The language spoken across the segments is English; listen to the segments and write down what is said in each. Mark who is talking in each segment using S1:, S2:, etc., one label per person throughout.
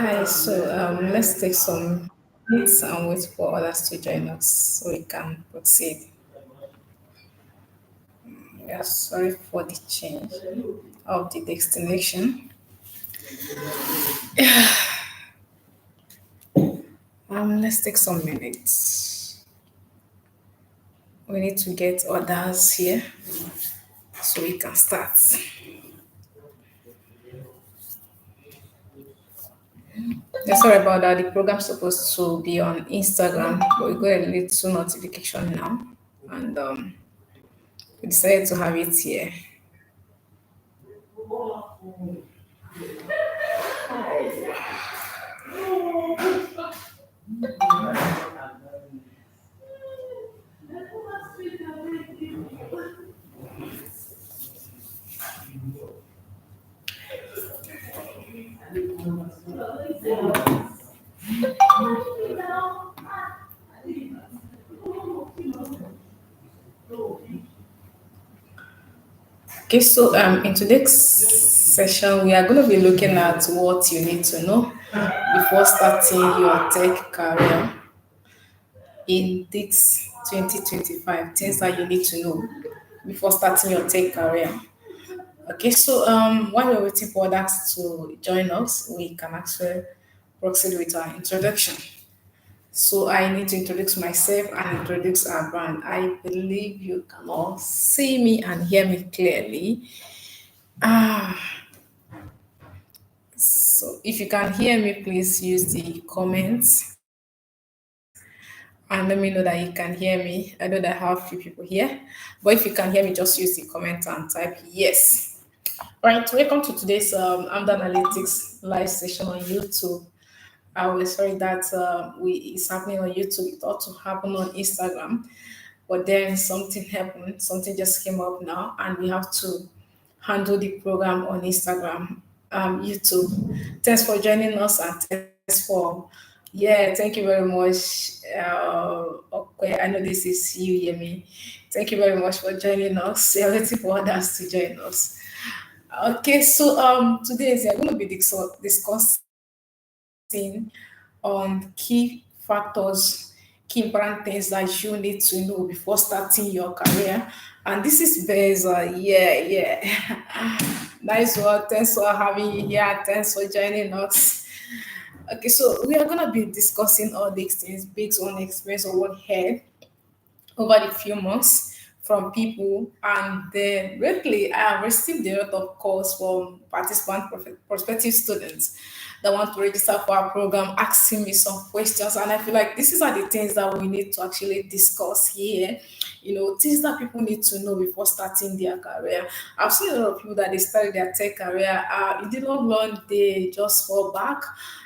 S1: Hi, so let's take some minutes and wait for others to join us so we can proceed. Yeah, sorry for the change of the destination. Let's take some minutes. We need to get others here so we can start. Yeah, sorry about that. The program's supposed to be on Instagram, but we got a little notification now, and we decided to have it here. Okay, so in today's session, we are going to be looking at what you need to know before starting your tech career in this 2025. Things that you need to know before starting your tech career. Okay, so while we're waiting for that to join us, we can actually proceed with our introduction. So I need to introduce myself and introduce our brand. I believe you can all see me and hear me clearly. Ah, so if you can hear me, please use the comments and let me know that you can hear me. I know that I have few people here, but if you can hear me, just use the comment and type yes. All right, welcome to today's Amdoranalytics live session on YouTube. I was sorry that it's happening on YouTube. It ought to happen on Instagram, but then something happened. Something just came up now, and we have to handle the program on Instagram, YouTube. Thanks for joining us, and thanks for thank you very much. Okay, I know this is you, Yemi. Thank you very much for joining us. We're waiting for others to join us. Okay, so today we are going to be discussing on key factors, key important things that you need to know before starting your career. And this is based on, nice one. Thanks for having you here. Thanks for joining us. Okay, so we are going to be discussing all these things based on experience of what had over the few months from people. And then lately, I have received a lot of calls from prospective students that want to register for our program, asking me some questions. And I feel like these are the things that we need to actually discuss here. Things that people need to know before starting their career. I've seen a lot of people that they started their tech career, in the long run, they just fall back.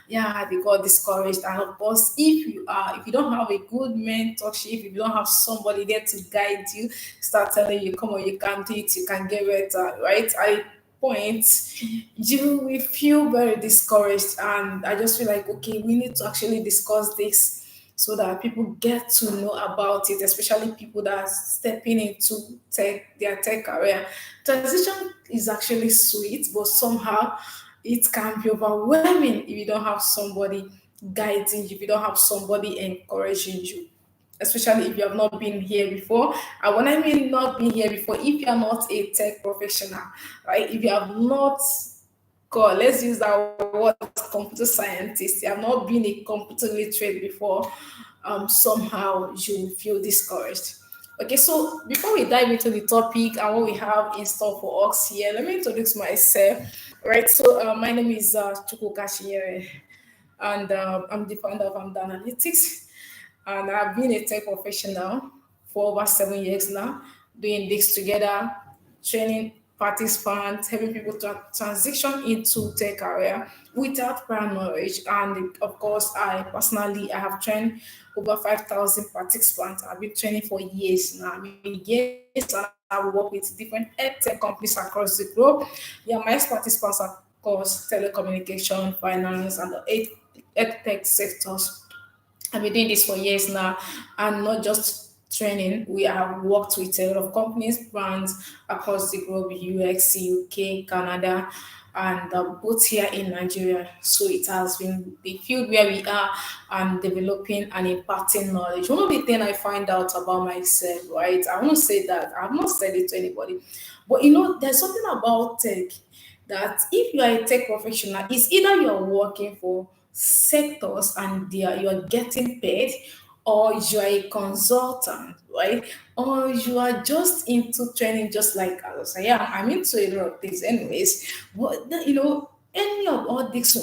S1: Yeah, they got discouraged. And of course, if you don't have a good mentorship, if you don't have somebody there to guide you, start telling you, come on, you can do it, you can get better, right? I point, you will feel very discouraged. And I just feel like, okay, we need to actually discuss this so that people get to know about it, especially people that are stepping into their tech career. Transition is actually sweet, but somehow it can be overwhelming if you don't have somebody guiding you, if you don't have somebody encouraging you, especially if you have not been here before. And when I mean not been here before, if you are not a tech professional, right? If you have not let's use that word, computer scientist, you have not been a computer literate before, somehow you will feel discouraged. Okay, so before we dive into the topic and what we have in store for us here, let me introduce myself. Right, so my name is Chukwukashi, and I'm the founder of Amdoranalytics, and I've been a tech professional for over 7 years now, doing this together, training participants, helping people to transition into tech career without prior knowledge. And of course, I have trained over 5,000 participants. I've been training for years now. I mean, years, and I work with different tech companies across the globe. Yeah, my participants are, of course, telecommunication, finance, and the tech sectors. I've been doing this for years now, and not just training. We have worked with a lot of companies, brands across the globe, US, UK, Canada. and both here in Nigeria. So it has been the field where we are developing and imparting knowledge. One of the things I find out about myself, right? I want to say that I've not said it to anybody, but there's something about tech that if you are a tech professional, it's either you're working for sectors and you're getting paid, or you are a consultant, right? Or you are just into training, just like us. I am. I'm into a lot of things, anyways. But any of all these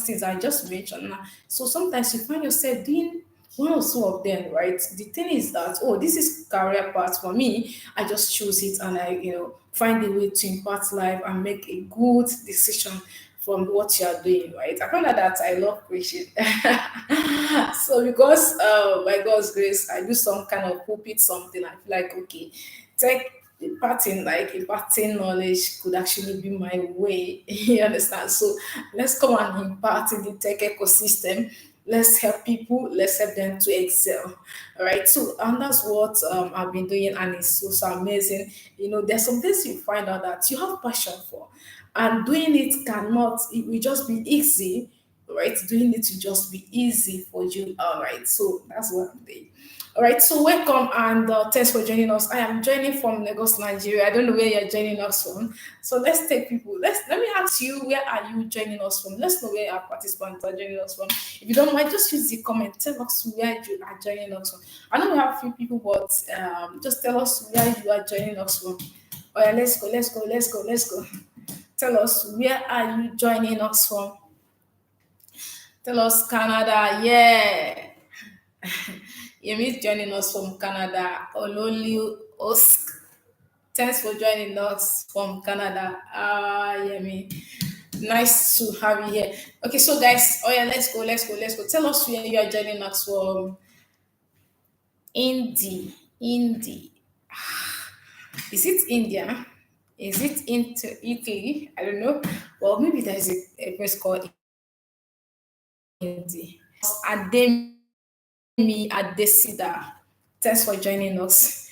S1: things I just mentioned now. So sometimes you find yourself doing one or two of them, right? The thing is that, oh, this is career path for me. I just choose it and I, find a way to impact life and make a good decision from what you are doing, right? I found out that I love preaching. So because by God's grace, I do some kind of pulpit something. I feel like okay, take imparting knowledge could actually be my way. You understand? So let's come and impart in the tech ecosystem. Let's help people, let's help them to excel. All right. So and that's what I've been doing, and it's so amazing. There's some things you find out that you have passion for, and doing it will just be easy, right? Doing it will just be easy for you. All right. So that's what I'm doing. All right, so welcome and thanks for joining us. I am joining from Lagos, Nigeria. I don't know where you're joining us from. So let's take people. Let me ask you, where are you joining us from? Let's know where our participants are joining us from. If you don't mind, just use the comment. Tell us where you are joining us from. I know we have a few people, but just tell us where you are joining us from. All right, let's go. Tell us, where are you joining us from? Tell us Canada. Yeah. Yemi's joining us from Canada. Ololu Osk. Thanks for joining us from Canada. Yemi. Nice to have you here. Okay, so guys, oh yeah, let's go. Tell us where you are joining us from. Indy. Is it India? Is it into Italy? I don't know. Well, maybe there's a place called Indy. Ademi Adesida. Thanks for joining us.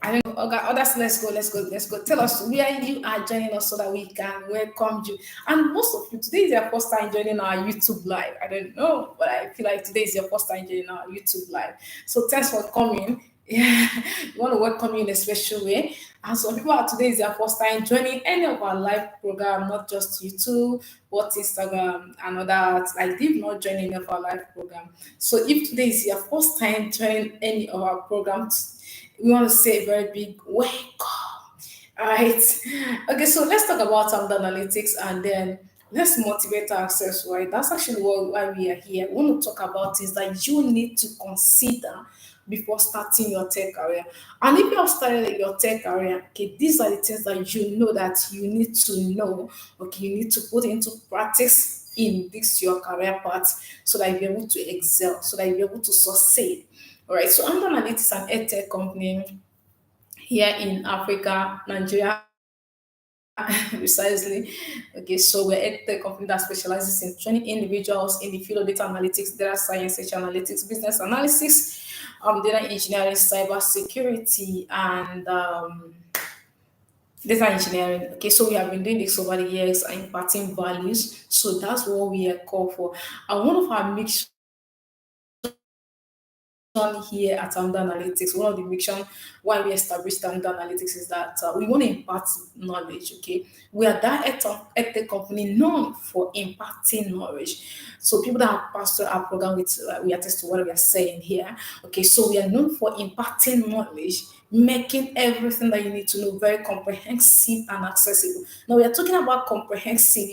S1: I don't know. Okay, others, let's go. Tell us where you are joining us so that we can welcome you. And most of you, today is your first time joining our YouTube live. I don't know, but I feel like today is your first time joining our YouTube live. So thanks for coming. Yeah, we want to welcome you in a special way. And some people are today is their first time joining any of our live program, not just YouTube, but Instagram and other like they've not joined any of our live program. So if today is your first time joining any of our programs, we want to say a very big welcome. All right. Okay, so let's talk about analytics and then let's motivate ourselves, right? That's actually why we are here. We want to talk about things that you need to consider before starting your tech career. And if you have started your tech career, okay, these are the things that you know that you need to know. Okay, you need to put into practice in this your career path so that you'll be able to excel, so that you'll be able to succeed. All right, so Amdoranalytics is an edtech company here in Africa, Nigeria, precisely. Okay, so we're a tech company that specializes in training individuals in the field of data analytics, data science, data analytics, business analysis, data engineering, cyber security, and data engineering. Okay, so we have been doing this over the years and imparting values. So that's what we are called for. And one of our mission here at Amdoranalytics, one of the mission why we established Amdoranalytics is that we want to impart knowledge. Okay, we are that edtech company known for imparting knowledge. So people that have passed through our program, with we attest to what we are saying here. Okay, so we are known for imparting knowledge, making everything that you need to know very comprehensive and accessible. Now we are talking about comprehensive.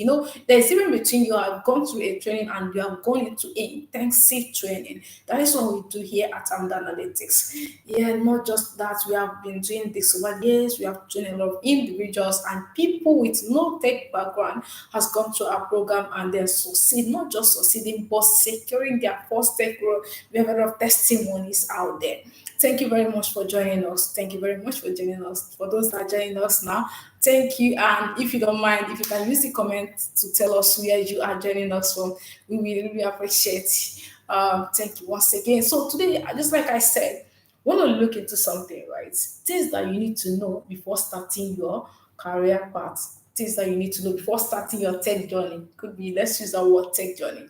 S1: There's even between you have gone through a training and you have gone into intensive training. That is what we do here at Amdoranalytics. Yeah, not just that, we have been doing this over years. We have trained a lot of individuals and people with no tech background has gone through our program and then succeed, not just succeeding, but securing their first tech role. We have a lot of testimonies out there. Thank you very much for joining us. Thank you very much for joining us. For those that are joining us now, thank you. And if you don't mind, if you can use the comment to tell us where you are joining us from, we will really appreciate. Thank you once again. So today, just like I said, want to look into something, right? Things that you need to know before starting your career path. things that you need to know before starting your tech journey. Could be, let's use the word tech journey.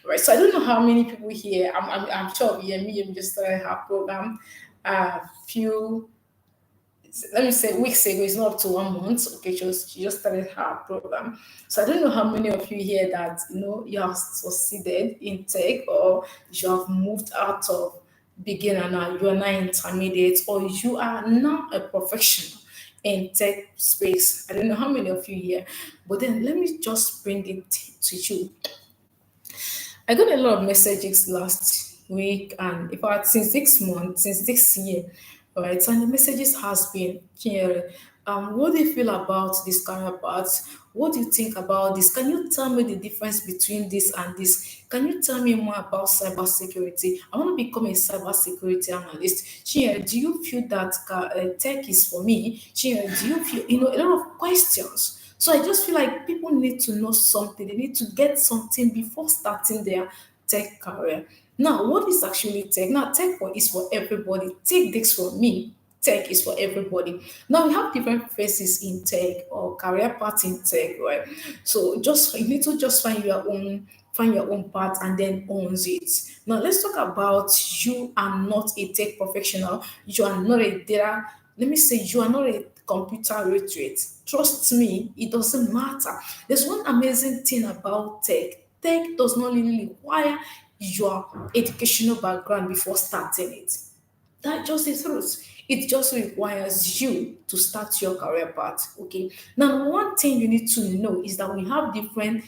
S1: Right. So I don't know how many people here. I'm sure yeah, me and just started her program a few, let me say, weeks ago. It's not up to 1 month. Okay, she just started her program. So I don't know how many of you here that you have succeeded in tech, or you have moved out of beginner now, you are now intermediate, or you are now a professional in tech space. I don't know how many of you here, but then let me just bring it to you. I got a lot of messages last week, and in fact, since 6 months, since this year, right? And the messages has been here. What do you feel about this career path? What do you think about this? Can you tell me the difference between this and this? Can you tell me more about cybersecurity? I want to become a cybersecurity analyst. Chia, do you feel that tech is for me? Chia, do you feel, a lot of questions? So I just feel like people need to know something. They need to get something before starting their tech career. Now, what is actually tech? Now, is for everybody. Take this from me. Tech is for everybody. Now we have different phases in tech or career path in tech, right? So just you need to just find your own path and then owns it. Now let's talk about, you are not a tech professional. You are not a data. Let me say, you are not a computer literate. Trust me, it doesn't matter. There's one amazing thing about tech. Tech does not really require your educational background before starting it. That just the truth. It just requires you to start your career path. Okay. Now, one thing you need to know is that we have different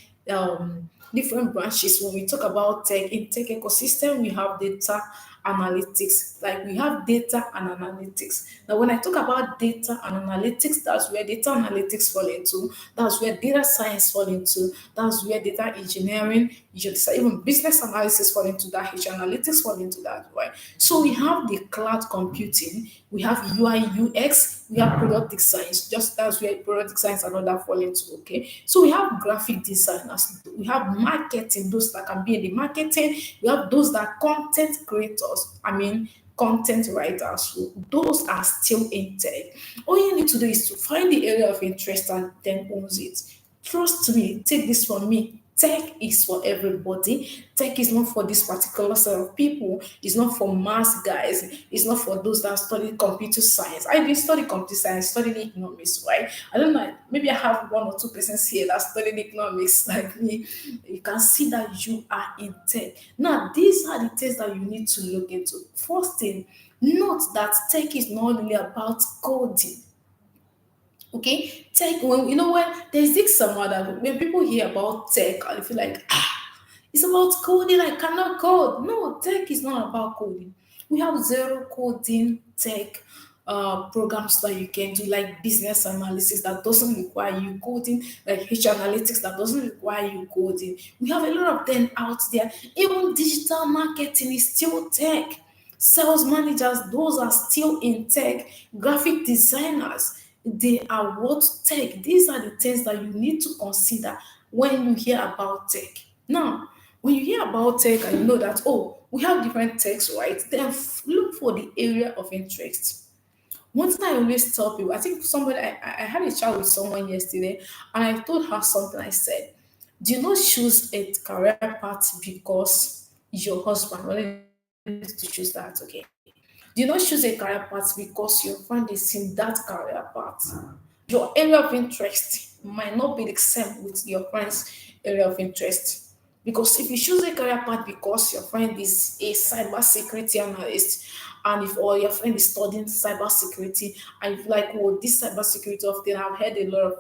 S1: branches. When we talk about tech, in tech ecosystem, we have data analytics. Like we have data and analytics. Now, when I talk about data and analytics, that's where data analytics fall into. That's where data science fall into. That's where data engineering, even business analysis fall into that. HR analytics fall into that. Right. So we have the cloud computing. We have UI UX. We have product science. Just as where product science and all that fall into. Okay. So we have graphic designers. We have marketing. Those that can be in the marketing. We have those that are content creators. I mean, content writers. So those are still in tech. All you need to do is to find the area of interest and then owns it. Trust me, take this from me. Tech is for everybody. Tech is not for this particular set of people. It's not for mass guys. It's not for those that study computer science. I didn't study computer science, studied economics, right? I don't know. Maybe I have one or two persons here that studied economics like me. You can see that you are in tech. Now, these are the things that you need to look into. First thing, note that tech is not really about coding. Okay, tech. When when there's this somewhere that when people hear about tech, I feel like it's about coding. I cannot code. No, tech is not about coding. We have zero coding tech programs that you can do, like business analysis that doesn't require you coding, like HR analytics that doesn't require you coding. We have a lot of them out there. Even digital marketing is still tech. Sales managers, those are still in tech. Graphic designers, they are what tech. These are the things that you need to consider when you hear about tech. Now, when you hear about tech and you know that, oh, we have different techs, right? Then look for the area of interest. One thing I always tell people, I think I had a chat with someone yesterday and I told her something. I said, do not choose a career path because your husband wanted you to choose that, okay? Do not choose a career path because your friend is in that career path. Your area of interest might not be the same with your friend's area of interest. Because if you choose a career path because your friend is a cybersecurity analyst, and if or your friend is studying cybersecurity, and you feel like, oh, this cybersecurity of thing, I've heard a lot of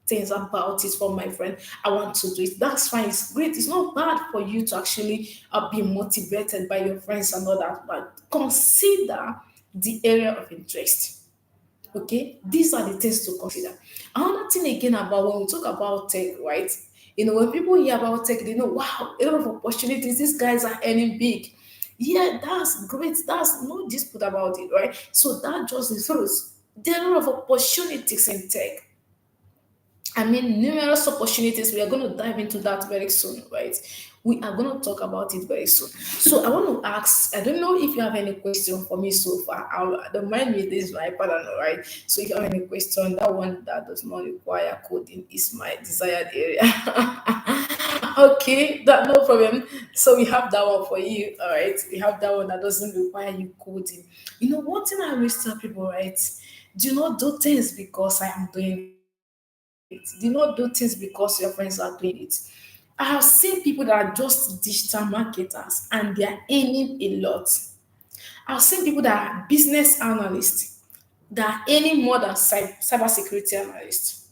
S1: things about it from my friend. I want to do it. That's fine. It's great. It's not bad for you to actually be motivated by your friends and all that. But consider the area of interest. Okay, these are the things to consider. Another thing again about when we talk about tech, right? When people hear about tech, they know, wow, a lot of opportunities. These guys are earning big. Yeah, that's great. That's no dispute about it, right? So that just is truth. There are a lot of opportunities in tech. I mean, numerous opportunities. We are going to dive into that very soon, right? We are going to talk about it very soon. So I want to ask, I don't know if you have any question for me so far. Don't mind me this, right? I don't know, right? So if you have any question, that one that does not require coding is my desired area. Okay, that no problem. So we have that one for you, all right? We have that one that doesn't require you coding. You know, one thing I always tell people, right? Do not do things because I am doing it. Do not do things because your friends are doing it. I have seen people that are just digital marketers and they are earning a lot. I've seen people that are business analysts that are earning more than cybersecurity analysts.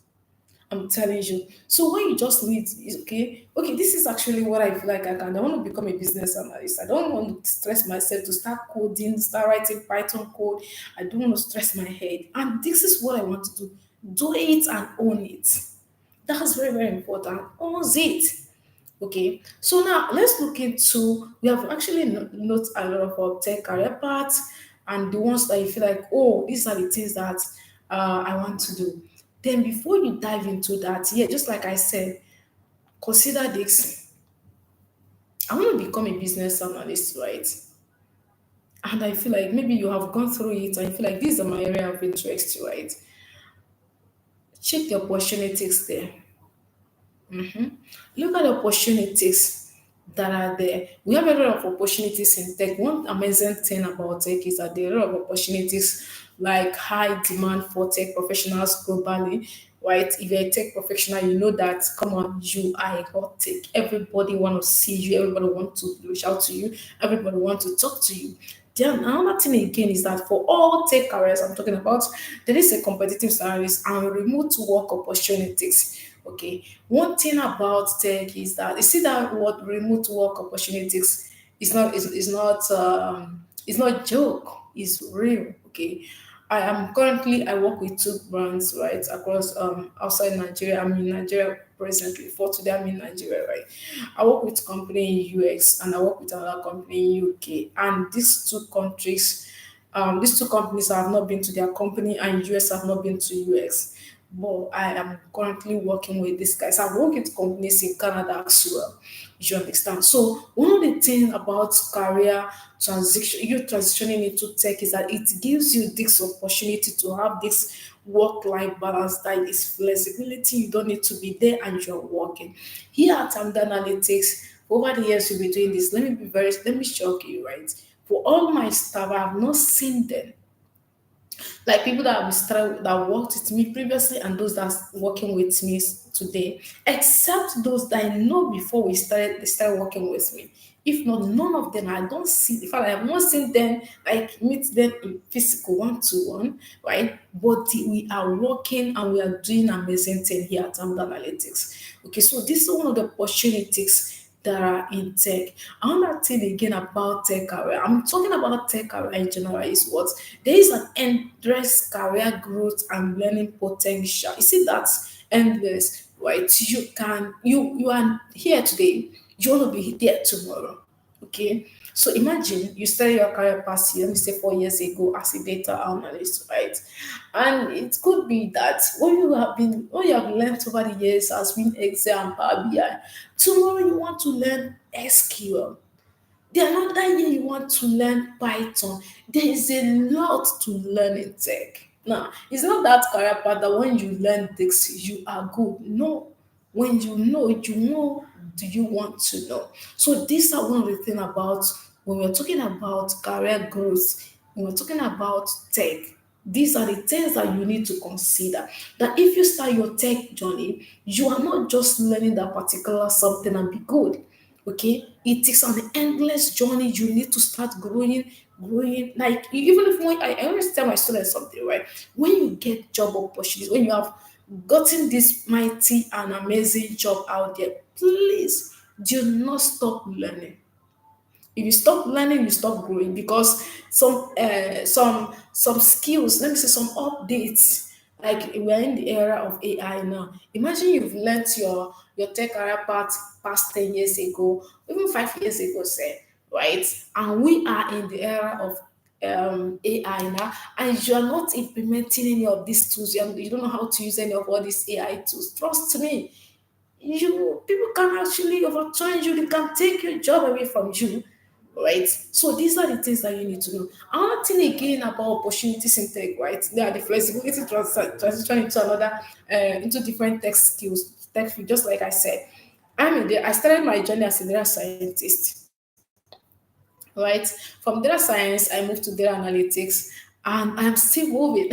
S1: I'm telling you. So what you just need is okay, this is actually what I feel like I can. I want to become a business analyst. I don't want to stress myself to start coding, start writing Python code. I don't want to stress my head. And this is what I want to do. Do it and own it. That's very, very important. Own it. Okay, so now let's look into we have actually note a lot of our tech career paths and the ones that you feel like, oh, these are the things that I want to do. Then before you dive into that, yeah, just like I said, consider this. I want to become a business analyst, right? And I feel like maybe you have gone through it and you feel like this is my area of interest, right? Check the opportunities there. Look at the opportunities that are there. We have a lot of opportunities in tech. One amazing thing about tech is that there are a lot of opportunities like high demand for tech professionals globally. Right? If you're a tech professional, you know that come on, you are a hot tech. Everybody want to see you, everybody want to reach out to you, everybody want to talk to you. Then another thing again is that for all tech careers I'm talking about, there is a competitive salaries and remote work opportunities. Okay, one thing about tech is that you see that what remote work opportunities is not joke, it's real. Okay, I work with two brands right across outside Nigeria. I'm in Nigeria presently. For today, I'm in Nigeria, right? I work with company in US and I work with another company in UK. And these two companies have not been to their company, and US have not been to US. But I am currently working with these guys. I've worked with companies in Canada as well. You understand? So one of the things about career transition, you transitioning into tech is that it gives you this opportunity to have this work-life balance that is flexibility. You don't need to be there and you're working. Here at Amdoranalytics, over the years you'll be doing this. Let me shock you, right? For all my staff, I have not seen them like people that have started that worked with me previously and those that's working with me today, except those that I know before they started working with me. If not, none of them I don't see. In fact, I have not seen them like meet them in physical one to one, right? But we are working and we are doing amazing thing here at Amd Analytics. Okay, so this is one of the opportunities that are in tech. Another thing again about tech career, I'm talking about tech career in general is what there is an endless career growth and learning potential. You see that's endless, right? You are here today, you want to be there tomorrow. Okay. So imagine you started your career past year, let me say 4 years ago as a data analyst, right? And it could be that what you have learned over the years has been Excel and Power BI. Tomorrow you want to learn SQL. The another year you want to learn Python. There is a lot to learn in tech. Now, it's not that career path that when you learn this, you are good. No, when you know it, you know, do you want to know? So these are one of the things about when we're talking about career growth, when we're talking about tech, these are the things that you need to consider. That if you start your tech journey, you are not just learning that particular something and be good. Okay, it is an endless journey. You need to start growing. Like even if when I always tell my students something, right? When you get job opportunities, when you have gotten this mighty and amazing job out there, please do not stop learning. If you stop learning, you stop growing because some skills, let me say some updates, like we're in the era of AI now. Imagine you've learnt your tech career path past 10 years ago, even 5 years ago, say, right? And we are in the era of AI now, and you are not implementing any of these tools, you don't know how to use any of all these AI tools, trust me, you people can actually overturn you, they can take your job away from you, right? So these are the things that you need to know. Another thing again about opportunities in tech, right? They are the flexibility to transition into another into different tech skills, tech field, just like I said. I started my journey as a data scientist, right? From data science, I moved to data analytics, and I'm still moving.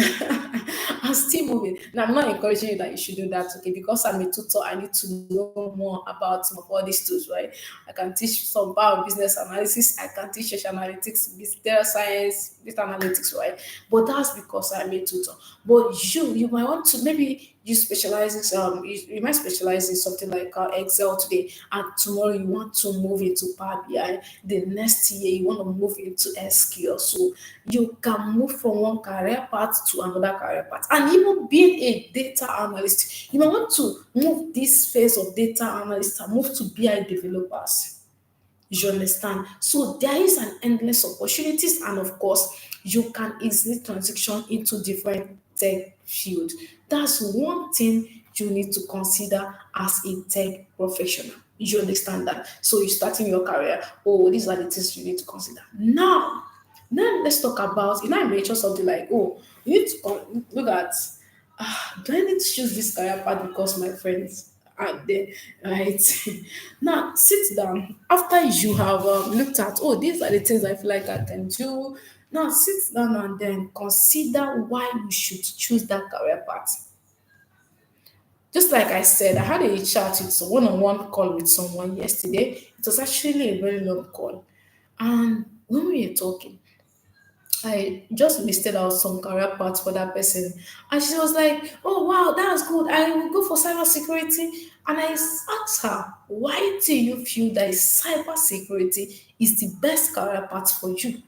S1: I'm still moving. Now, I'm not encouraging you that you should do that, okay? Because I'm a tutor, I need to know more about some of all these tools, right? I can teach some about business analysis, I can teach social analytics, data science, data analytics, right? But that's because I'm a tutor. But you might want to maybe you specialize in you might specialize in something like Excel today, and tomorrow you want to move into Power BI. The next year you want to move into SQL. So you can move from one career path to another career path. And even being a data analyst, you might want to move this phase of data analyst and move to BI developers. You understand? So there is an endless opportunities, and of course, you can easily transition into different tech field. That's one thing you need to consider as a tech professional. You understand that? So you're starting your career. Oh, these are the things you need to consider. Now let's talk about, I mentioned something like, oh, you need to look at, do I need to choose this career path because my friends are there, right? Now, sit down. After you have looked at, oh, these are the things I feel like I can do. Now, sit down and then consider why you should choose that career path. Just like I said, I had a chat with a one-on-one call with someone yesterday. It was actually a very long call. And when we were talking, I just listed out some career paths for that person. And she was like, oh, wow, that's good. I will go for cybersecurity. And asked her, why do you feel that cybersecurity is the best career path for you?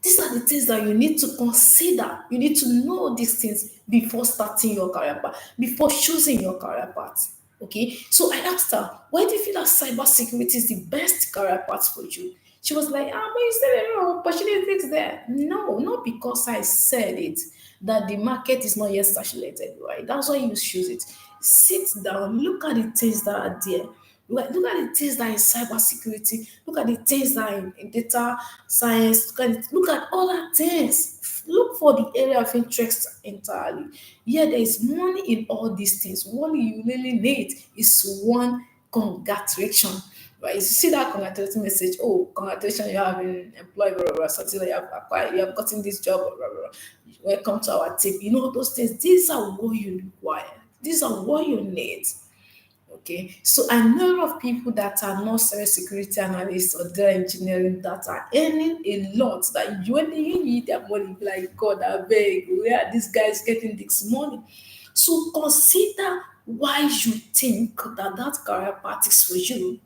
S1: These are the things that you need to consider. You need to know these things before starting your career path, before choosing your career path. Okay, so I asked her, why do you feel that cybersecurity is the best career path for you? She was like, but you said there are opportunities there. No, not because I said it, that the market is not yet saturated, right? That's why you choose it. Sit down, look at the things that are there. Look at the things that are in cybersecurity. Look at the things that are in data science. Look at other things. Look for the area of interest entirely. Yeah, there is money in all these things. What you really need is one congratulation. Right? You see that congratulatory message. Oh, congratulations, you have been employed, blah, blah, blah, something like you have acquired, you have gotten this job, blah, blah, blah. Welcome to our team. You know those things. These are what you require. These are what you need. Okay, so I know a lot of people that are not cybersecurity analysts or data engineering that are earning a lot. That when you need their money, you be like, God, I beg, where are these guys getting this money? So consider why you think that that career path is for you.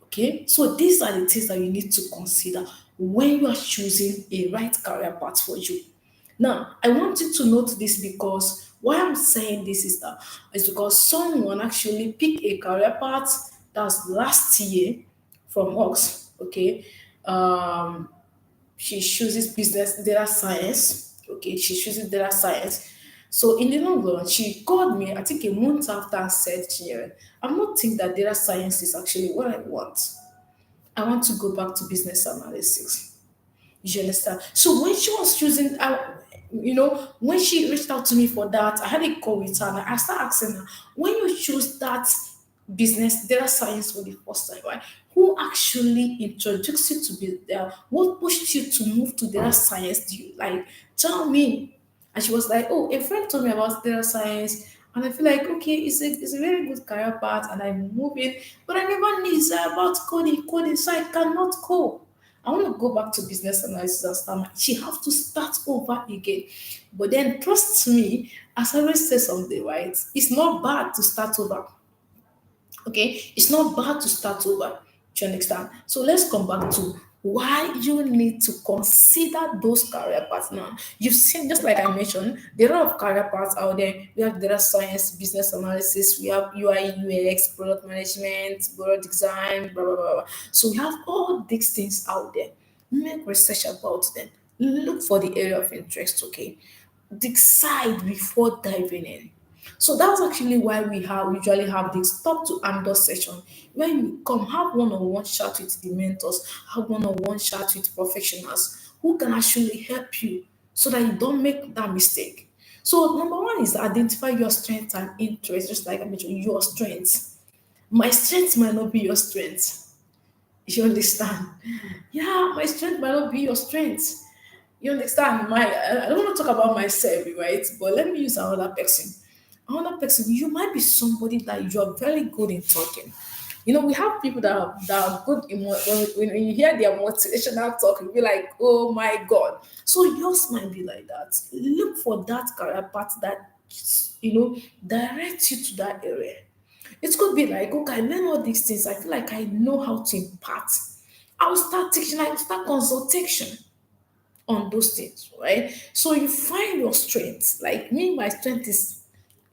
S1: Okay, so these are the things that you need to consider when you are choosing a right career path for you. Now, I want you to note this because why I'm saying this is because someone actually picked a career path that's last year from us. Okay, um, she chooses business data science. Okay, she chooses data science. So in the long run, she called me, I think a month after, and said, yeah, I'm not think that data science is actually what I want. I want to go back to business analysis. You understand? So when she was choosing, when she reached out to me for that, I had a call with her and I started asking her, when you choose that business data science for the first time, right? Who actually introduced you to be there? What pushed you to move to data science? Do you like tell me? And she was like, oh, a friend told me about data science. And I feel like, okay, it's a very good career path and I'm moving, but I never knew it's about coding, so I cannot code. I want to go back to business analysis and start. She have to start over again. But then trust me, as I always say something, right? It's not bad to start over. Okay, it's not bad to start over. Do you understand? So let's come back to why you need to consider those career paths now. You've seen, just like I mentioned, there are a lot of career paths out there. We have data science, business analysis, we have UI, UX, product management, product design, blah, blah, blah, blah. So we have all these things out there. make research about them, look for the area of interest, okay? Decide before diving in. So that's actually why we have usually have this talk to Amdor session where you come have one-on-one chat with the mentors, have one-on-one chat with professionals who can actually help you so that you don't make that mistake. So number one is identify your strengths and interests, just like I mentioned, your strengths. My strength might not be your strength. You understand? Yeah, my strength might not be your strength. You understand? I don't want to talk about myself, right? But let me use another person. Another person, you might be somebody that you are very good in talking. You know, we have people that are good in when you hear their motivational talk, you'll be like, oh my God. So yours might be like that. Look for that career path that, directs you to that area. It could be like, okay, I learn all these things. I feel like I know how to impart. I'll start teaching, I'll start consultation on those things, right? So you find your strength. Like me, my strength is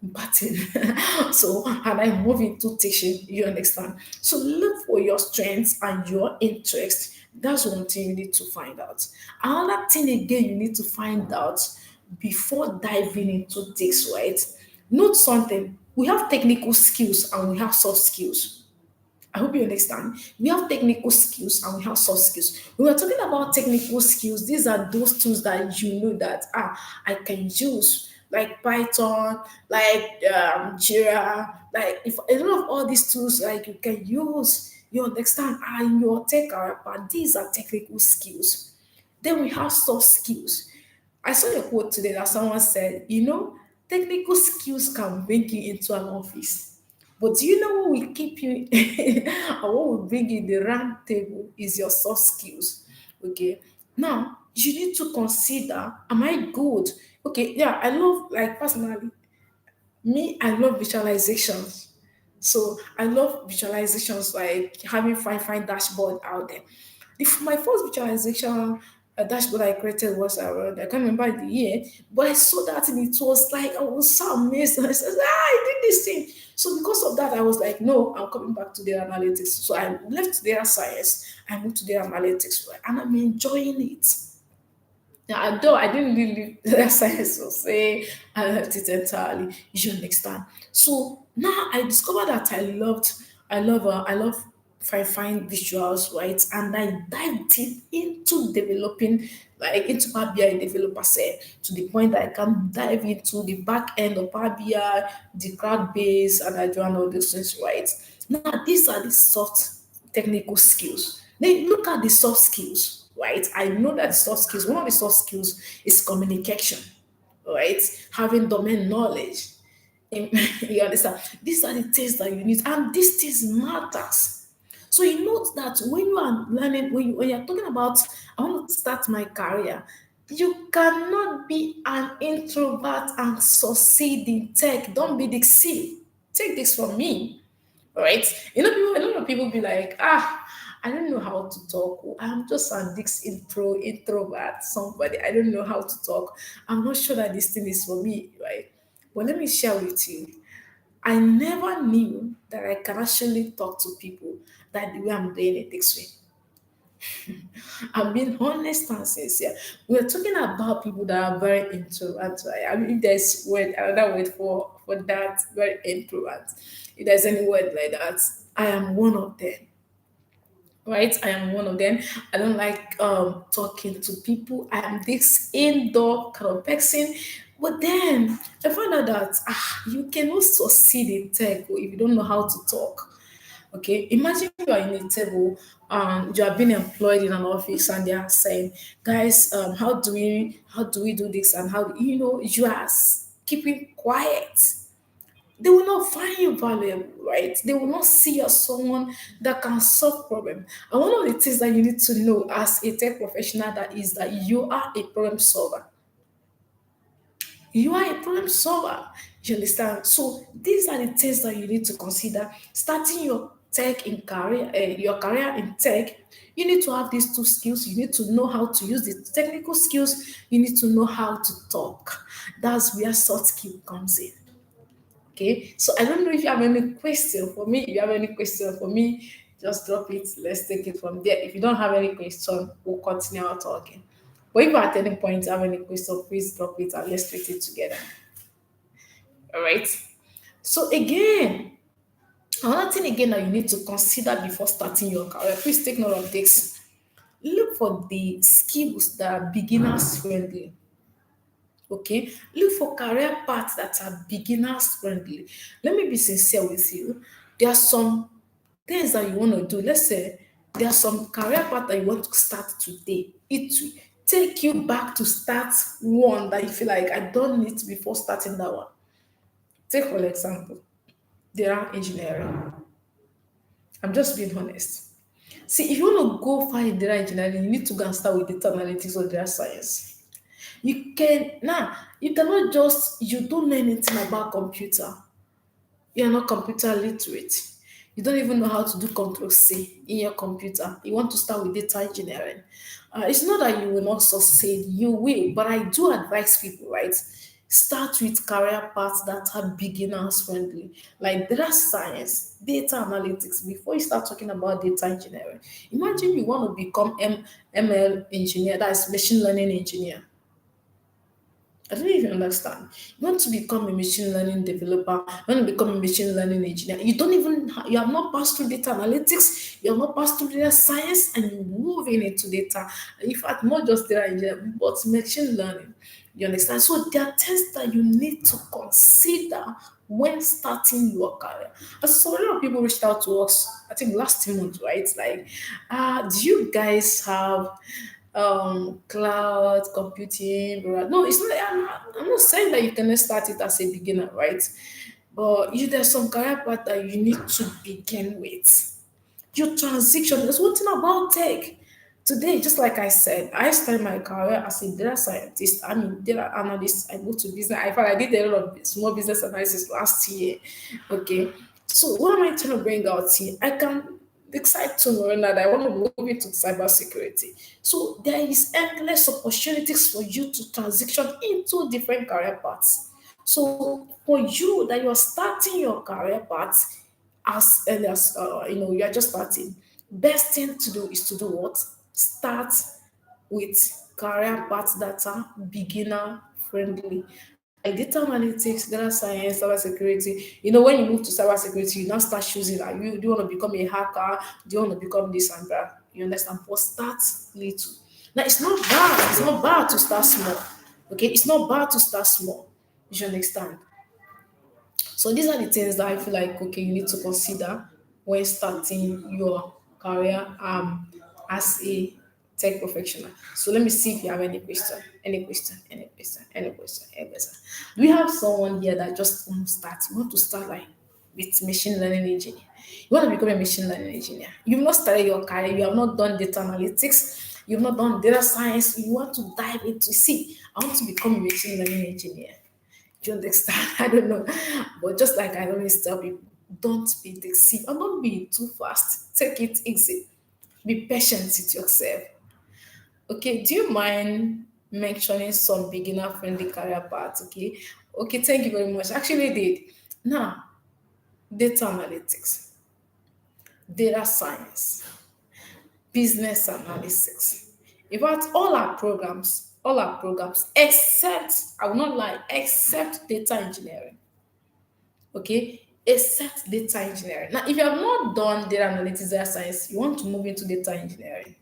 S1: imparting. So and I move into teaching, you understand? So look for your strengths and your interest. That's one thing you need to find out. Another thing again you need to find out before diving into this, right? Note something. We have technical skills and we have soft skills. I hope you understand. We have technical skills and we have soft skills. When we're talking about technical skills, these are those tools that you know that I can use, like Python, like Jira, like if a lot of all these tools like you can use, you understand, and your tech are but these are technical skills. Then we have soft skills. I saw a quote today that someone said, technical skills can bring you into an office. But do you know what will keep you and what will bring you in the round table is your soft skills. Okay. Now you need to consider, am I good? Okay, yeah, I love like personally, me, I love visualizations. So I love visualizations like having fine dashboard out there. If my first visualization dashboard I created was around, I can't remember the year, but I saw that and it was like I was so amazed. I said, I did this thing. So because of that, I was like, no, I'm coming back to data analytics. So I left data science, I moved to data analytics, right? And I'm enjoying it. Now, although I didn't really leave science or say I left it entirely, you understand. So now I discovered that I love fine visuals, right? And I dived deep into developing, like into Power BI developer say, to the point that I can dive into the back end of Power BI, the crowd base, and I do all those things, right? Now these are the soft technical skills. Then look at the soft skills, right? I know that soft skills, one of the soft skills is communication, right? Having domain knowledge. You understand? These are the things that you need, and these things matters. So you note that when you are learning, when you're talking about, I want to start my career, you cannot be an introvert and succeed in tech. Don't be the same. Take this from me, right? A lot of people be like, I don't know how to talk. I'm just an this introvert, somebody. I don't know how to talk. I'm not sure that this thing is for me, right? But let me share with you. I never knew that I can actually talk to people that the way I'm doing it this way. I'm being honest and sincere. We're talking about people that are very introvert. Right? I mean, if there's another word for that, very introvert. If there's any word like that, I am one of them. Right? I am one of them. I don't like talking to people. I am this indoor kind of person. But then I found out that you cannot succeed in tech if you don't know how to talk. Okay, imagine you are in a table, you are being employed in an office, and they are saying, "Guys, how do we do this?" And how you are keeping quiet. They will not find you valuable, right? They will not see you as someone that can solve problem. And one of the things that you need to know as a tech professional that is that you are a problem solver. You are a problem solver. You understand? So these are the things that you need to consider. Starting your career in tech, you need to have these two skills. You need to know how to use the technical skills. You need to know how to talk. That's where soft skill comes in. Okay. So I don't know if you have any question for me. If you have any question for me, Just drop it. Let's take it from there. If you don't have any question, we'll continue our talking. But if at any point you have any question, please drop it and let's treat it together. All right. So again, another thing again that you need to consider before starting your career, please take note of this. Look for the skills that are beginners friendly. Okay, look for career paths that are beginners friendly. Let me be sincere with you. There are some things that you want to do. Let's say there are some career path that you want to start today. It will take you back to start one that you feel like I don't need before starting that one. Take for example, data engineering. I'm just being honest. See, if you want to go find data engineering, you need to go and start with data analytics or data science. You cannot just you don't know anything about computer. You're not computer literate. You don't even know how to do control C in your computer. You want to start with data engineering. It's not that you will not succeed, you will, but I do advise people, right? Start with career paths that are beginners friendly, like data science, data analytics, before you start talking about data engineering. Imagine you want to become ML engineer, that's machine learning engineer. I don't know if you understand. You want to become a machine learning developer, you want to become a machine learning engineer. You don't even, you have not passed through data analytics, you have not passed through data science, and you're moving into data. In fact, not just data engineering, but machine learning. You understand? So there are things that you need to consider when starting your career. As so a lot of people reached out to us, I think last month, right? Like, do you guys have cloud computing, blah, blah. No, it's not I'm not saying that you cannot start it as a beginner, right? But there's some career path that you need to begin with. Your transition, there's one thing about tech. Today, just like I said, I started my career as a data scientist. I mean, data analyst. I moved to business. I thought I did a lot of small business analysis last year. Okay. So, what am I trying to bring out here? I can decide tomorrow that I want to move into cybersecurity. So, there is endless opportunities for you to transition into different career paths. So, for you that you're starting your career path, as early as you are just starting, best thing to do is to do what? Start with career paths that are beginner friendly, like data analytics, data science, cyber security. When you move to cyber security, you now start choosing, do you want to become a hacker, do you want to become this and that? You understand? But start little. Now, it's not bad to start small. Okay, it's not bad to start small. You understand? So these are the things that I feel like, okay, you need to consider when starting your career as a tech professional. So let me see if you have any question, any question, any question, any question, any question. Do we have someone here that just want to start? You want to start like with machine learning engineer. You want to become a machine learning engineer. You've not started your career, you have not done data analytics, you've not done data science, you want to dive into see, I want to become a machine learning engineer. Do you understand? I don't know. But just like I always tell people, don't be deceived and don't be too fast. Take it easy. Be patient with yourself. Okay, do you mind mentioning some beginner friendly career paths? Okay. Okay, thank you very much. Actually did. Now, data analytics, data science, business analysis. In fact, all our programs, except, I will not lie, except data engineering. Okay, except data engineering. Now, if you have not done data analytics, data science, you want to move into data engineering,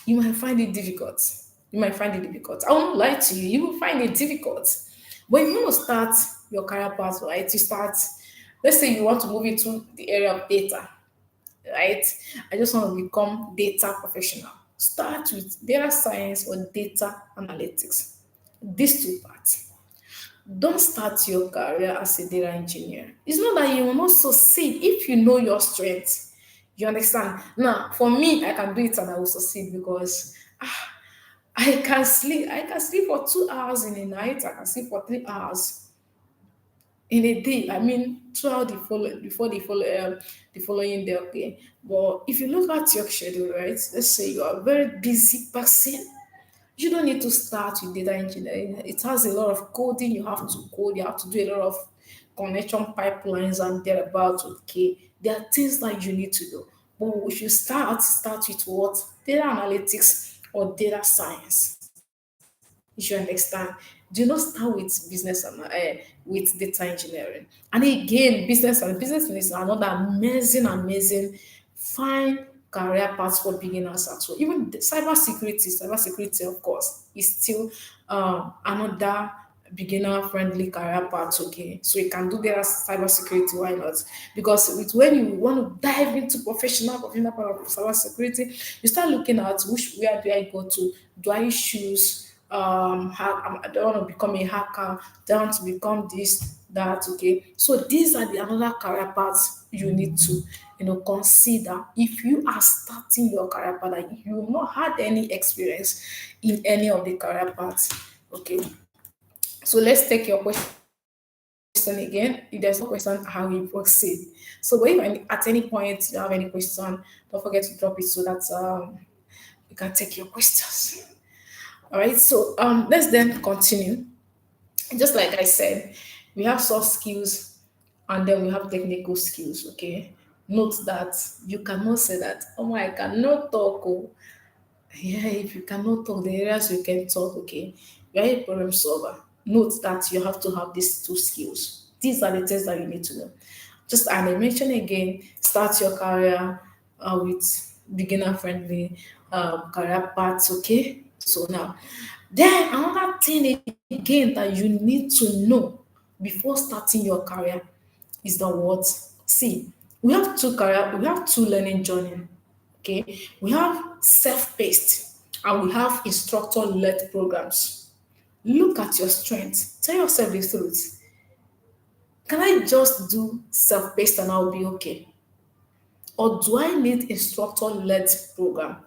S1: you might find it difficult. You might find it difficult. I won't lie to you, you will find it difficult. But if you want to start your career path, right, you start, let's say you want to move into the area of data, right? I just want to become data professional. Start with data science or data analytics. These two parts. Don't start your career as a data engineer. It's not that you will not succeed if you know your strengths. You understand? Now, for me, I can do it and I will succeed because I can sleep for 2 hours in a night. I can sleep for 3 hours in a day. I mean, throughout the following day. Okay, but if you look at your schedule, right? Let's say you are a very busy person, you don't need to start with data engineering. It has a lot of coding. You have to code. You have to do a lot of connection pipelines and thereabouts. Okay, there are things that you need to do. But we should start with what? Data analytics or data science. You should understand. Do not start with business and with data engineering. And again, business is another amazing, fine career path for beginners as well. Even the cybersecurity, of course, is still another beginner friendly career path. Okay, so you can do their cybersecurity. Why not? Because with when you want to dive into professional part of cybersecurity, you start looking at where do I go to? Do I choose I don't want to become a hacker, don't want to become this, that, okay. So these are the another career paths you need to consider if you are starting your career path and you've not had any experience in any of the career paths. Okay. So let's take your question again. If there's no question, how we proceed. So if at any point you have any question, don't forget to drop it so that we can take your questions. All right, so let's then continue. Just like I said, we have soft skills and then we have technical skills. Okay, note that you cannot say that, oh, I cannot talk. Oh, yeah, if you cannot talk, the areas you can talk, okay, you're a problem solver. Note that you have to have these two skills. These are the things that you need to know. Just and I mention again, start your career with beginner friendly career paths, okay? So now, then another thing again that you need to know before starting your career is the what? See, we have two learning journey. Okay, we have self-paced and we have instructor-led programs. Look at your strength. Tell yourself the truth. Can I just do self-paced and I'll be okay? Or do I need instructor-led program?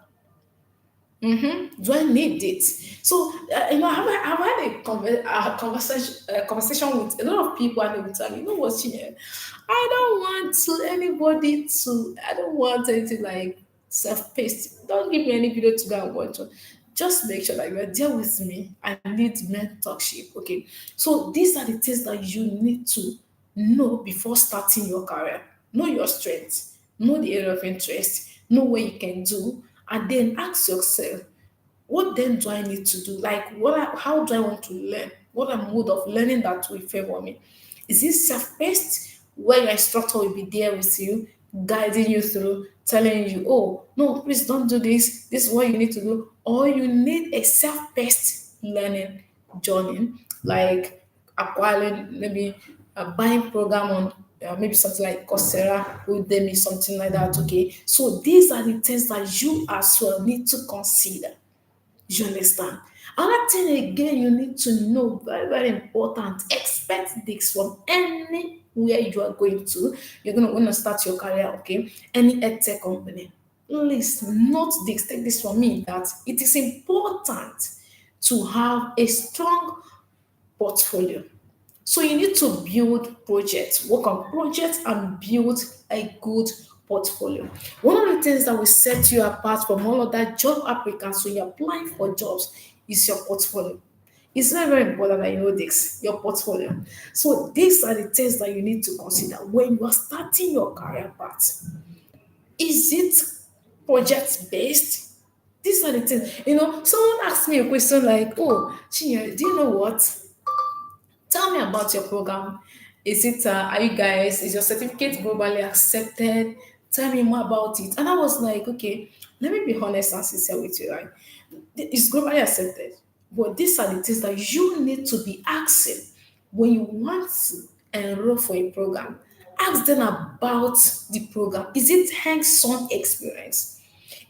S1: Do I need it? So, I've had conversation with a lot of people, and they will tell me, you know what, Chinye, I don't want anything like self-paced. Don't give me any video to go and watch. Just make sure that you are there with me. I need mentorship. Okay. So these are the things that you need to know before starting your career. Know your strengths, know the area of interest, know what you can do, and then ask yourself, what then do I need to do? Like, how do I want to learn? What are mode of learning that will favor me? Is it self-paced, where your instructor will be there with you, guiding you through, telling you, oh, no, please don't do this. This is what you need to do. Or you need a self-paced learning journey, like acquiring, maybe buying program on maybe something like Coursera, Udemy, something like that. Okay. So these are the things that you as well need to consider. You understand? Another thing again you need to know, very, very important, expect this from anywhere you are going to. You're going to want to start your career, okay? Any edtech company. Please note this, take this from me, that it is important to have a strong portfolio. So you need to build projects, work on projects, and build a good portfolio. One of the things that will set you apart from all other job applicants when you're applying for jobs is your portfolio. It's very, very important that you know this, your portfolio. So these are the things that you need to consider when you are starting your career path. Is it project based? These are the things. Someone asked me a question like, oh, Chinya, do you know what? Tell me about your program. Is your certificate globally accepted? Tell me more about it. And I was like, okay, let me be honest and sincere with you, right? It's globally accepted. But these are the things that you need to be asking when you want to enroll for a program. Ask them about the program. Is it hands-on experience?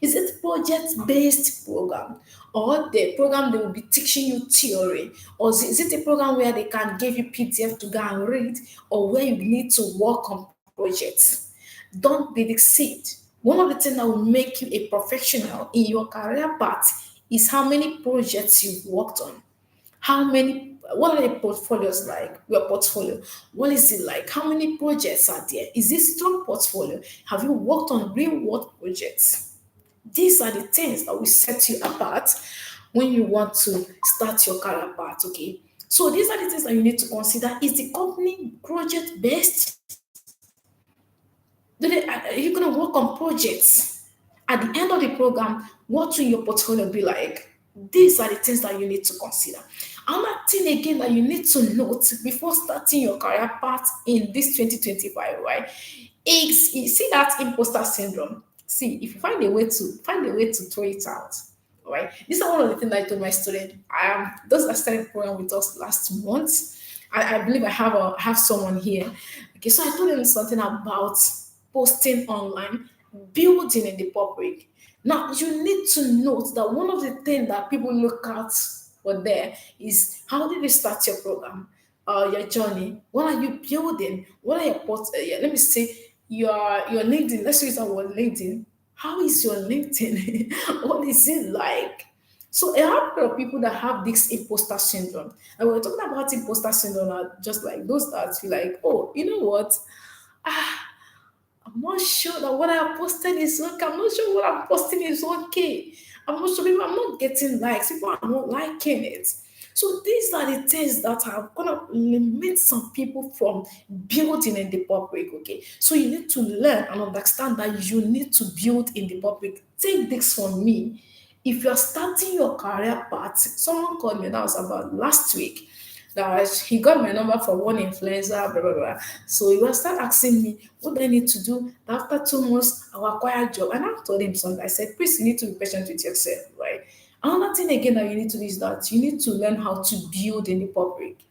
S1: Is it project-based program? Or the program they will be teaching you theory? Or is it a program where they can give you PDF to go and read? Or where you need to work on projects? Don't be deceived. One of the things that will make you a professional in your career path is how many projects you've worked on. What are the portfolios like? Your portfolio, what is it like? How many projects are there? Is this strong portfolio? Have you worked on real world projects? These are the things that will set you apart when you want to start your career path, okay? So these are the things that you need to consider. Is the company project based? Are you going to work on projects? At the end of the program, what will your portfolio be like? These are the things that you need to consider. Another thing again that you need to note before starting your career path in this 2025, right? Is you see that imposter syndrome. See, if you find a way to throw it out, all right? This is one of the things I told my student. Those that started program with us last month. I believe I have someone here. Okay, so I told them something about posting online, building in the public. Now you need to note that one of the things that people look at for there is how did you start your program, your journey? What are you building? What are your yeah, let me say your LinkedIn. Let's use our word LinkedIn. How is your LinkedIn? What is it like? So a lot of people that have this imposter syndrome, and we're talking about imposter syndrome are just like those that feel like, oh, you know what? I'm not sure that what I posted is okay. I'm not sure what I'm posting is okay. I'm not sure people I'm not getting likes. People are not liking it. So these are the things that are gonna limit some people from building in the public. Okay. So you need to learn and understand that you need to build in the public. Take this from me. If you're starting your career path, someone called me, that was about last week, that he got my number from one influencer, blah blah blah. So he was start asking me, what do I need to do? After 2 months, I'll acquire a job. And I told him something. I said, please, you need to be patient with yourself, right? Another thing again that you need to do is that you need to learn how to build in the public.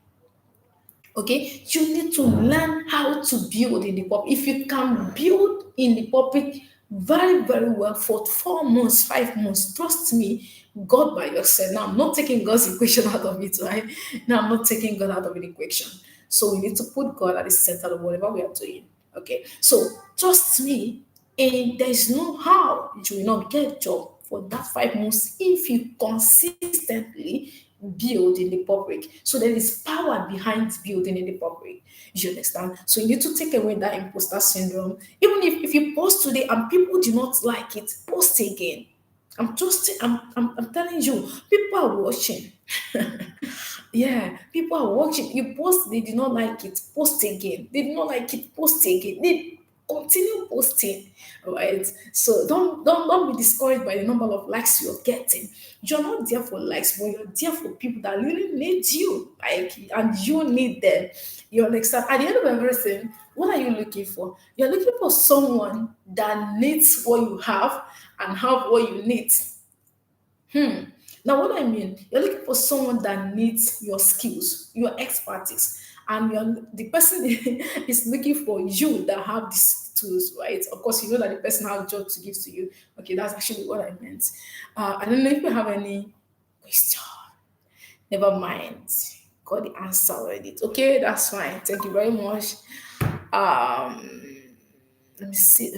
S1: Okay, you need to learn how to build in the public. If you can build in the public very, very well for 4 months, 5 months, trust me, God by yourself. Now, I'm not taking God's equation out of it, right? Now, I'm not taking God out of the equation. So, we need to put God at the center of whatever we are doing. Okay, so trust me, and there is no how you will not get a job for that 5 months if you consistently build in the public. So there is power behind building in the public. You understand? So you need to take away that imposter syndrome. Even if you post today and people do not like it, post again. I'm telling you, people are watching. Yeah, people are watching. You post, they did not like it, post again. They did not like it, post again. They continue posting. Right. So don't be discouraged by the number of likes you're getting. You're not there for likes, but you're there for people that really need you. Like, and you need them. You understand? At the end of everything, what are you looking for? You're looking for someone that needs what you have and have what you need. Now, what I mean, you're looking for someone that needs your skills, your expertise, and the person is looking for you that have these tools, right? Of course, you know that the person has a job to give to you. Okay, that's actually what I meant. I don't know if you have any question. Never mind. Got the answer already. Okay, that's fine. Thank you very much. Um, let me see.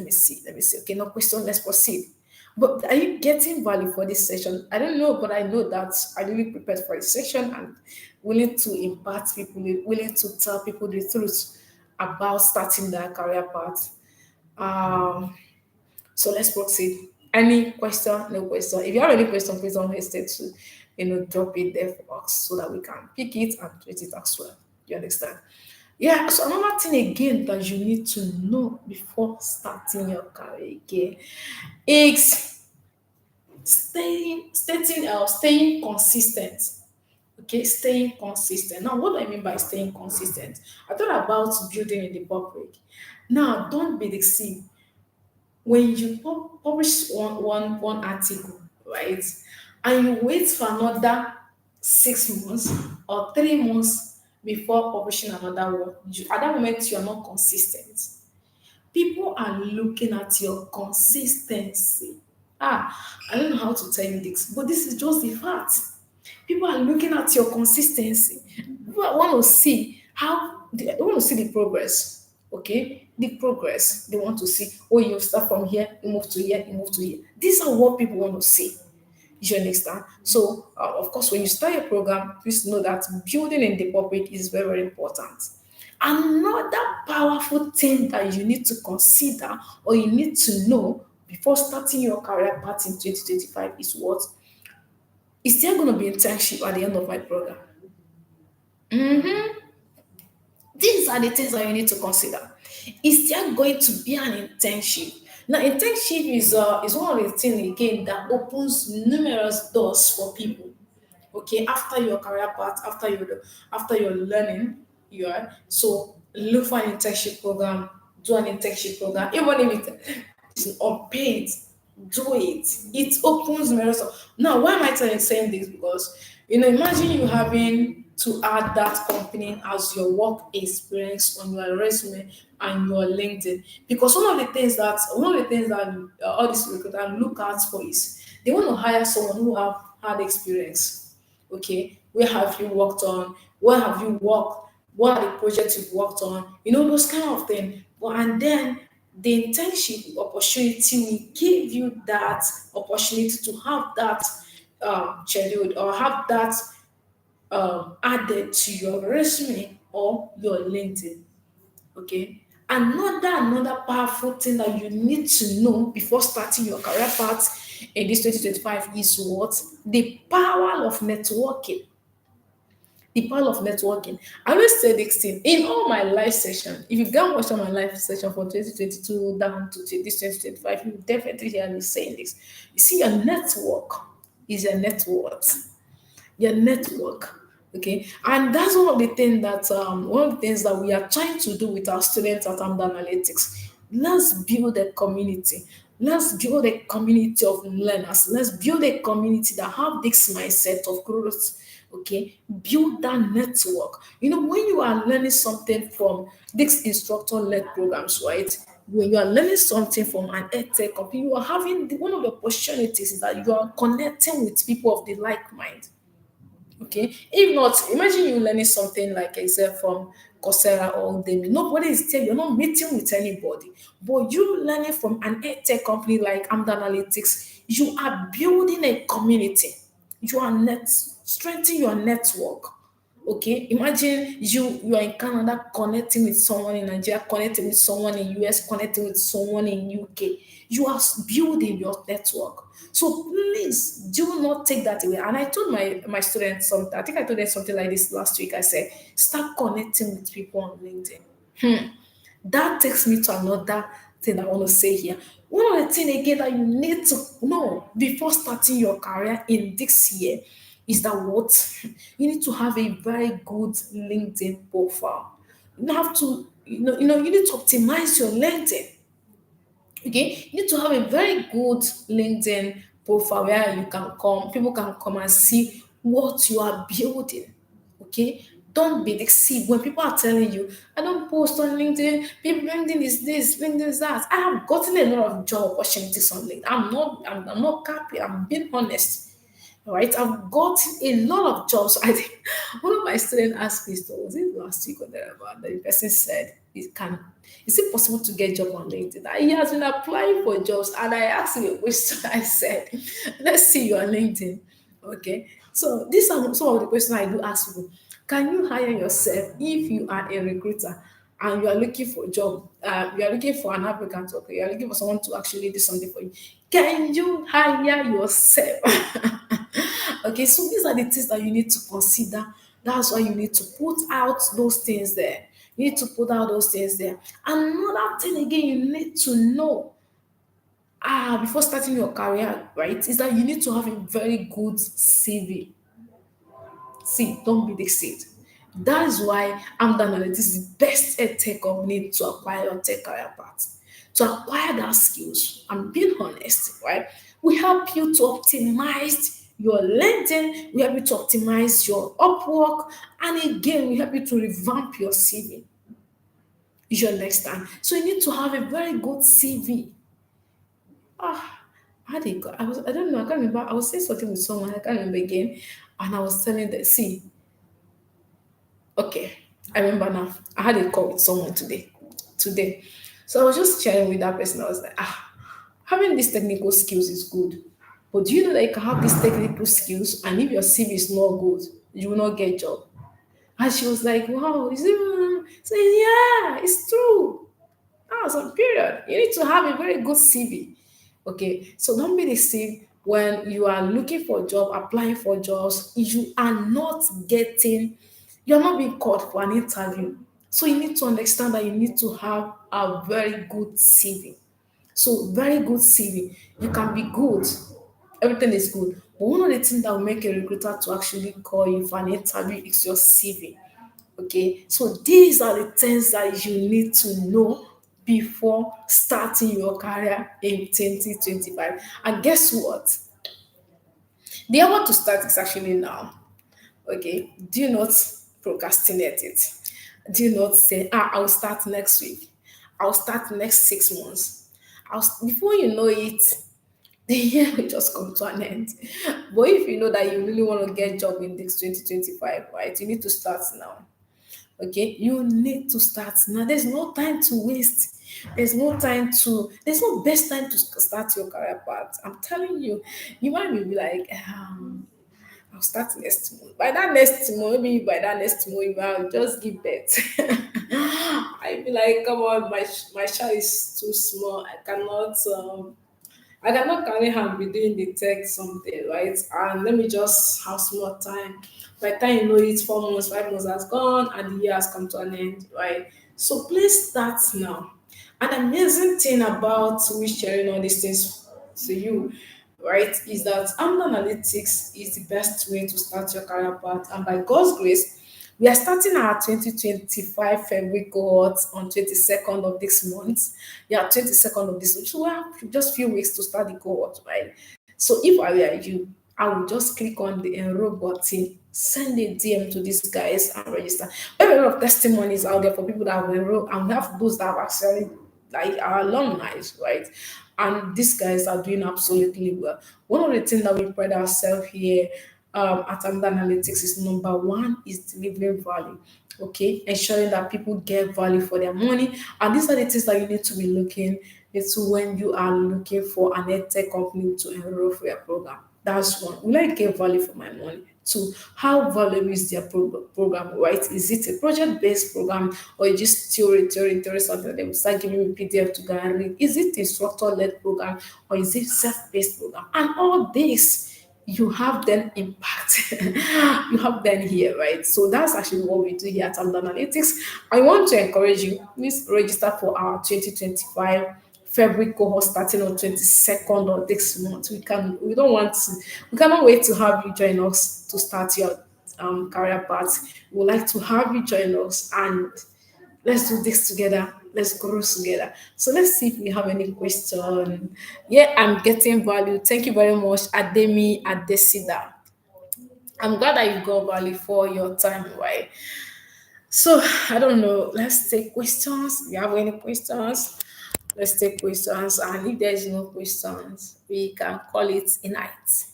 S1: Okay, no question. Let's proceed. But are you getting value for this session? I don't know, but I know that I really prepared for this session and willing to impart people, willing to tell people the truth about starting their career path. Um, so let's proceed. Any question? No question. If you have any question, please don't hesitate to, drop it there for us so that we can pick it and treat it as well. You understand? Yeah, so another thing again that you need to know before starting your career again is staying consistent. Okay, staying consistent. Now, what do I mean by staying consistent? I thought about building in the public. Now, don't be deceived. When you publish one article, right, and you wait for another 6 months or 3 months before publishing another one, at that moment you are not consistent. People are looking at your consistency. I don't know how to tell you this, but this is just the fact. People are looking at your consistency. People want to see they want to see the progress. Okay, the progress they want to see. Oh, you start from here, you move to here, you move to here. These are what people want to see. You understand? So, of course, when you start your program, please know that building in the public is very, very important. Another powerful thing that you need to consider or you need to know before starting your career path in 2025 is what? Is there going to be internship at the end of my program? These are the things that you need to consider. Is there going to be an internship? Now, internship is one of the things again that opens numerous doors for people. Okay, after your career path, after your learning, so look for an internship program, do an internship program, even if it's unpaid, do it. It opens numerous. Now, why am I saying this? Because imagine you having to add that company as your work experience on your resume and your LinkedIn. Because one of the things that all these recruiters look out for is they want to hire someone who have had experience. Okay, where have you worked on? Where have you worked? What are the projects you've worked on? Those kind of things. But and then the internship opportunity will give you that opportunity to have that scheduled or have that added to your resume or your LinkedIn. Okay. Another powerful thing that you need to know before starting your career path in this 2025 is what? The power of networking. The power of networking. I always say this thing in all my live session. If you go watch all my live session from 2022 down to this 2025, you definitely hear me saying this. You see, your network is your net worth, your network. Okay, and that's one of the things that we are trying to do with our students at Amdoranalytics. Let's build a community. Let's build a community of learners. Let's build a community that have this mindset of growth. Okay, build that network. When you are learning something from these instructor-led programs, right? When you are learning something from an edtech company, you are having one of the opportunities is that you are connecting with people of the like mind. Okay. If not, imagine you learning something like Excel from Coursera or Udemy. Nobody is telling you're not meeting with anybody. But you learning from an tech company like Amdoranalytics, you are building a community. You are strengthening your network. Okay, imagine you are in Canada connecting with someone in Nigeria, connecting with someone in US, connecting with someone in UK. You are building your network. So please do not take that away. And I told my students something. I think I told them something like this last week. I said, start connecting with people on LinkedIn. That takes me to another thing I want to say here. One of the things again that you need to know before starting your career in this year is that what you need to have a very good LinkedIn profile. You have to, you need to optimize your LinkedIn. Okay, you need to have a very good LinkedIn profile where people can come and see what you are building. Okay, don't be deceived when people are telling you, I don't post on LinkedIn, people LinkedIn is this, LinkedIn is that. I have gotten a lot of job opportunities on LinkedIn. I'm not happy, I'm being honest. All right, I've got a lot of jobs. I think one of my students asked me, so was it last week or thereabout? The person said, is it possible to get job on LinkedIn? And he has been applying for jobs, and I asked him a question. I said, let's see your LinkedIn. Okay, so these are some of the questions I do ask people. Can you hire yourself if you are a recruiter and you are looking for a job? You are looking for an applicant, okay? You are looking for someone to actually do something for you. Can you hire yourself? Okay, so these are the things that you need to consider. That's why you need to put out those things there. You need to put out those things there. Another thing again you need to know before starting your career, right, is that you need to have a very good CV. See, don't be deceived. That is why Amdanalytics is the best tech company to acquire your tech career path. To acquire that skills, I'm being honest, right? We help you to optimize your LinkedIn, we help you to optimize your Upwork, and again, we help you to revamp your CV. You understand? So you need to have a very good CV. How did it go? I don't know, I can't remember. I was saying something with someone, I can't remember again. And I was telling them, see, okay, I remember now. I had a call with someone today. Today. So I was just sharing with that person. I was like, having these technical skills is good. But do you know that you can have these technical skills and if your CV is not good, you will not get a job? And she was like, wow, is it? Saying, yeah, it's true. Some period. You need to have a very good CV. Okay, so don't be deceived when you are looking for a job, applying for jobs, you are not getting You're not being called for an interview. So you need to understand that you need to have a very good CV. So very good CV. You can be good. Everything is good. But one of the things that will make a recruiter to actually call you for an interview is your CV. Okay. So these are the things that you need to know before starting your career in 2025. And guess what? The hour to start is actually now. Okay, do not procrastinate it. Do not say, I'll start next week. I'll start next 6 months. Before you know it, the year will just come to an end. But if you know that you really want to get a job in this 2025, right, you need to start now. Okay, you need to start now. There's no time to waste. There's no best time to start your career path. I'm telling you, you might be like, I'll start next month. By that next month, maybe by that next month, I'll just give birth. I'd be like, come on, my child is too small. I cannot carry her be doing the tech something, right? And let me just have small time. By the time you know it, 4 months, 5 months has gone, and the year has come to an end, right? So please start now. An amazing thing about we sharing all these things to you, right, is that Amdoranalytics is the best way to start your career path. And by God's grace, we are starting our 2025 February cohort on 22nd of this month. Yeah, 22nd of this month. So we have just few weeks to start the cohort, right? So if I were you, I would just click on the enroll button, send a DM to these guys and register. We have a lot of testimonies out there for people that have enrolled, and we have those that have actually like our alumni, right? And these guys are doing absolutely well. One of the things that we pride ourselves here at Amda Analytics is number one is delivering value. Okay, ensuring that people get value for their money, and these are the things that you need to be looking into when you are looking for an edtech company to enroll for your program. That's one. Will I get value for my money? Two, how valuable is their program, right? Is it a project-based program or is just theory, something they will start giving me PDF to go and read? Is it instructor-led program or is it self-paced program? And all this you have then impact. You have then here, right? So that's actually what we do here at Amd Analytics. I want to encourage you, please register for our 2025 February cohort starting on 22nd of this month. We cannot wait to have you join us to start your career path. We would like to have you join us and let's do this together. Let's grow together. So let's see if we have any question. Yeah, I'm getting value. Thank you very much, Ademi Adesida. I'm glad that you got value for your time, right? So I don't know. Let's take questions. If you have any questions, let's take questions. And if there is no questions, we can call it a night.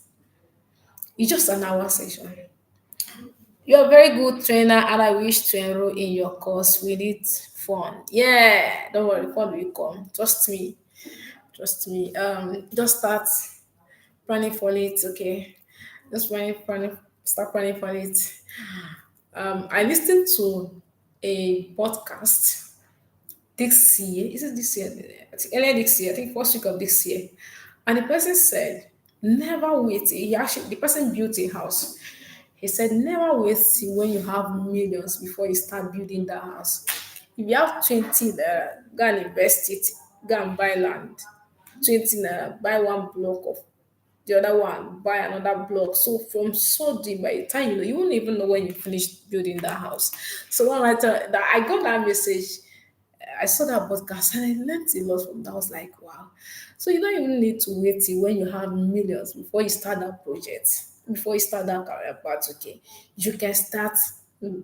S1: It's just an hour session. You're a very good trainer, and I wish to enroll in your course. We need fun. Yeah, don't worry, fun will come. Trust me. Trust me. Just start planning for it, okay? Just start planning for it. I listened to a podcast this year. Is it this year? I think earlier this year. I think first week of this year. And the person said, never wait. The person built a house. He said, never wait till when you have millions before you start building that house. If you have 20 there, go and invest it, go and buy land. 20 naira, buy one block of the other one, buy another block. So from so deep, by the time you won't even know when you finish building that house. So when I got that message, I saw that podcast and I learned a lot from that. I was like, wow. So you don't even need to wait till when you have millions before you start that project, before you start that career path. Okay, you can start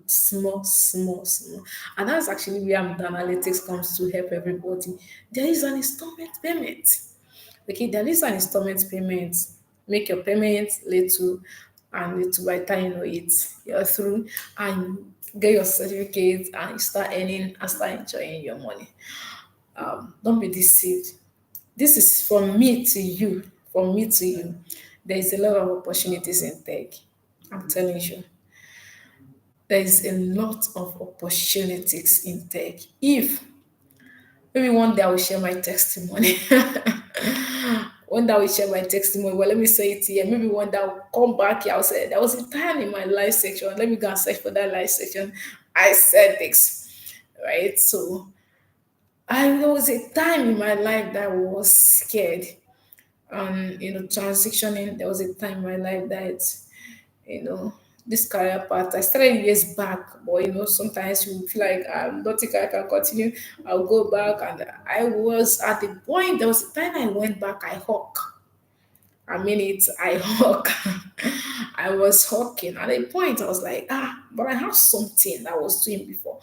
S1: small, small, small, and that's actually where the analytics comes to help everybody. There is an installment payment. Okay, there is an installment payment. Make your payment little and little by the time you know it, you're through and get your certificate and you start earning and start enjoying your money. Don't be deceived. This is from me to you. From me to you. There is a lot of opportunities in tech. I'm telling you. There is a lot of opportunities in tech. If maybe one day I will share my testimony. One that will share my testimony. Well, let me say it here. Maybe one that will come back here. I'll say there was a time in my life section. Let me go and search for that life section. I said this, right? So there was a time in my life that I was scared. Transitioning. There was a time in my life that you know this career path. I started years back, but sometimes you feel like I don't think I can continue. I'll go back, and I was at the point. There was a time I went back. I hawk. I mean it. I hawk. I was hawking. At a point, I was like, but I have something I was doing before.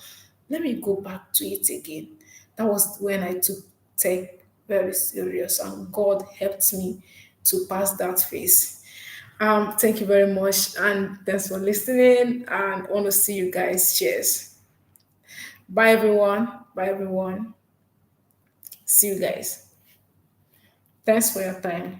S1: Let me go back to it again. That was when I took tech very serious, and God helped me to pass that phase. Thank you very much, and thanks for listening. And I want to see you guys. Cheers. Bye, everyone. Bye, everyone. See you guys. Thanks for your time.